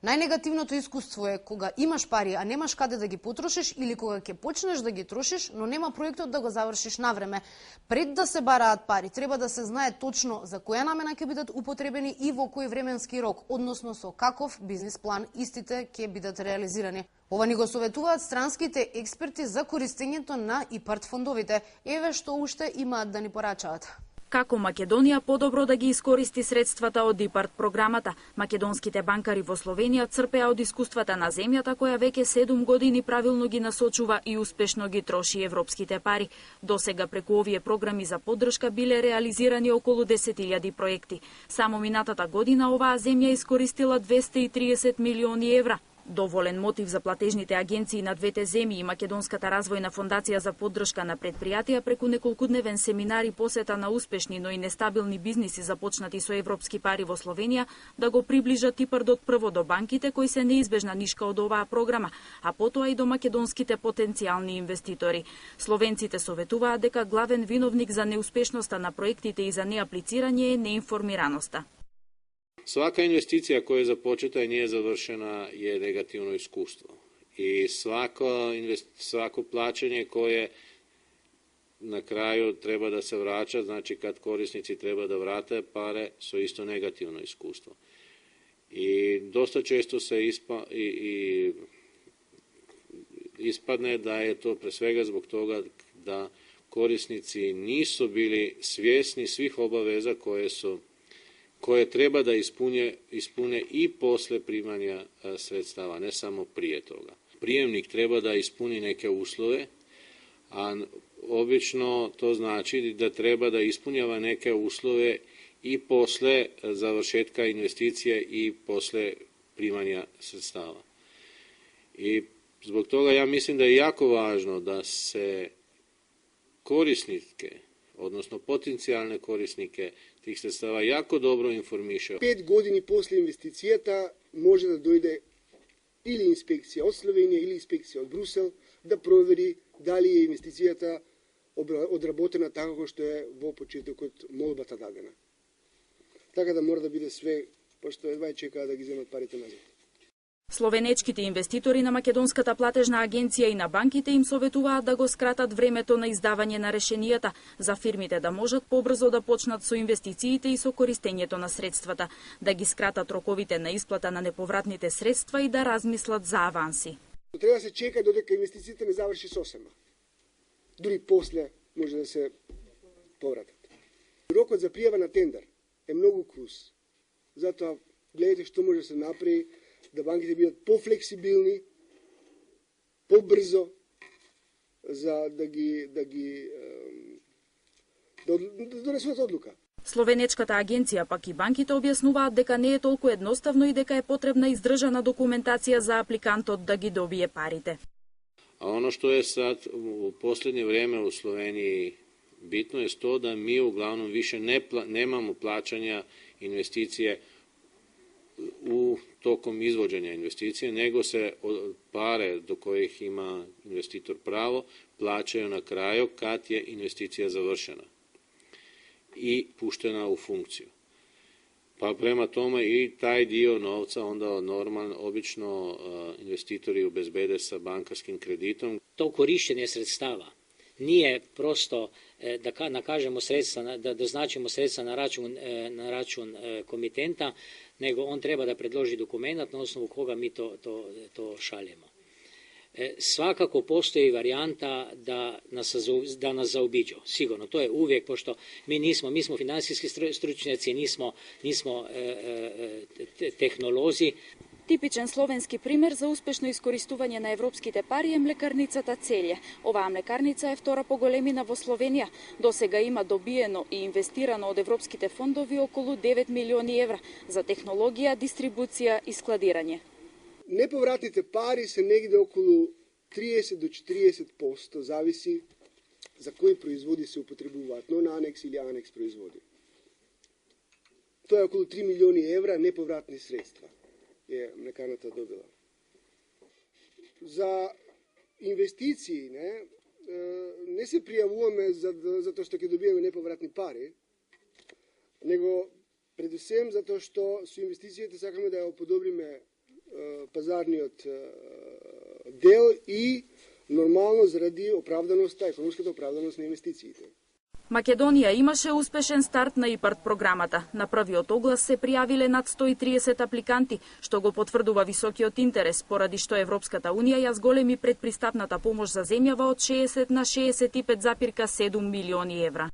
Најнегативното искуство е кога имаш пари, а немаш каде да ги потрошиш или кога ќе почнеш да ги трошиш, но нема проектот да го завршиш на време. Пред да се бараат пари, треба да се знае точно за која намена ќе бидат употребени и во кој временски рок, односно со каков бизнис план истите ќе бидат реализирани. Ова ни го советуваат странските експерти за користењето на ИПАРД фондовите. Еве што уште имаат да ни порачаат. Како Македонија подобро да ги искористи средствата од ИПАРД програмата? Македонските банкари во Словенија црпеа од искуствата на земјата која веќе 7 години правилно ги насочува и успешно ги троши европските пари. Досега преку овие програми за поддршка биле реализирани околу 10.000 проекти. Само минатата година оваа земја искористила 230 милиони евра. Доволен мотив за платежните агенции на двете земји и Македонската развојна фондација за поддршка на предпријатија преку неколкудневен семинар и посета на успешни, но и нестабилни бизниси започнати со европски пари во Словенија да го приближат ИПАРДот прво до банките кои се неизбежна нишка од оваа програма, а потоа и до македонските потенцијални инвеститори. Словенците советуваат дека главен виновник за неуспешноста на проектите и за неаплицирање е неинформираноста. Свака инвестиција која е започета и не е завршена е негативно искуство. И свако плаќање кое на крају треба да се врача, значи кад корисници треба да вратат паре со исто негативно искуство. И доста често се испадне да е то пред свега због тога да корисници нису били свесни свих обавеза koje treba da ispune i posle primanja sredstava, ne samo prije toga. Prijemnik treba da ispuni neke uslove, a obično to znači da treba da ispunjava neke uslove i posle završetka investicije i posle primanja sredstava. I zbog toga ja mislim da je jako važno da se korisnike, odnosno potencijalne korisnike tih sredstava jako dobro informiše. 5 godini posle investicijata može da dojde ili inspekcija od Slovenije ili inspekcija od Brusel da proveri da li je investicijata odrabotena tako kao što je vo početak od molbata dagana. Така да мора да биде све, пошто едва чека да ги земат парите назад. Словенечките инвеститори на Македонската платежна агенција и на банките им советуваат да го скратат времето на издавање на решенијата за фирмите да можат побрзо да почнат со инвестициите и со користењето на средствата, да ги скратат роковите на исплата на неповратните средства и да размислат за аванси. Треба да се чека додека инвестициите не заврши сосема. Дури после може да се повратат. Рокот за пријава на тендер е многу крус. Затоа гледате што може да се направи да банките бидат по-флексибилни, по-брзо, за да донесат одлука. Словенечката агенција пак и банките објаснуваат дека не е толку едноставно и дека е потребна издржана документација за апликантот да ги добие парите. A ono što je sad u posljednje vrijeme u Sloveniji bitno je to da mi uglavnom više nemamo plaćanja investicije u tokom izvođenja investicije, nego se pare do kojih ima investitor pravo plaćaju na kraju kad je investicija završena i puštena u funkciju. Pa prema tome i taj dio novca onda normalno, obično investitori obezbede sa bankarskim kreditom. To korištenje sredstava nije prosto da nakažemo sredstva, da doznačimo sredstva na račun komitenta, nego on treba da predloži dokumentat na osnovu koga mi to šaljemo. Svakako postoji varijanta da nas zaobiđu, sigurno, to je uvijek, pošto mi smo finansijski stručnjaci, nismo tehnolozi. Типичен словенски пример за успешно искористување на европските пари е млекарницата Целје. Оваа млекарница е втора по големина во Словенија. Досега има добиено и инвестирано од европските фондови околу 9 милиони евра за технологија, дистрибуција и складирање. Неповратните пари се негде околу 30 до 40%, зависи за кои производи се употребуваат, но на анекс или анекс производи. Тоа е околу 3 милиони евра неповратни средства je mlekarnica dobila. Za investiciji ne se prijavujeme zato što će dobijemo nepovratni pari, nego predvsem zato što su investicije, sakamo da je podobrime пазарниот дел и нормално заради оправданоста, економската оправданост на инвестициите. Македонија имаше успешен старт на ИПАРД програмата. На првиот оглас се пријавиле над 130 апликанти, што го потврдува високиот интерес, поради што Европската Унија ја зголеми предпристапната помош за земјава од 60 на 65,7 милиони евра.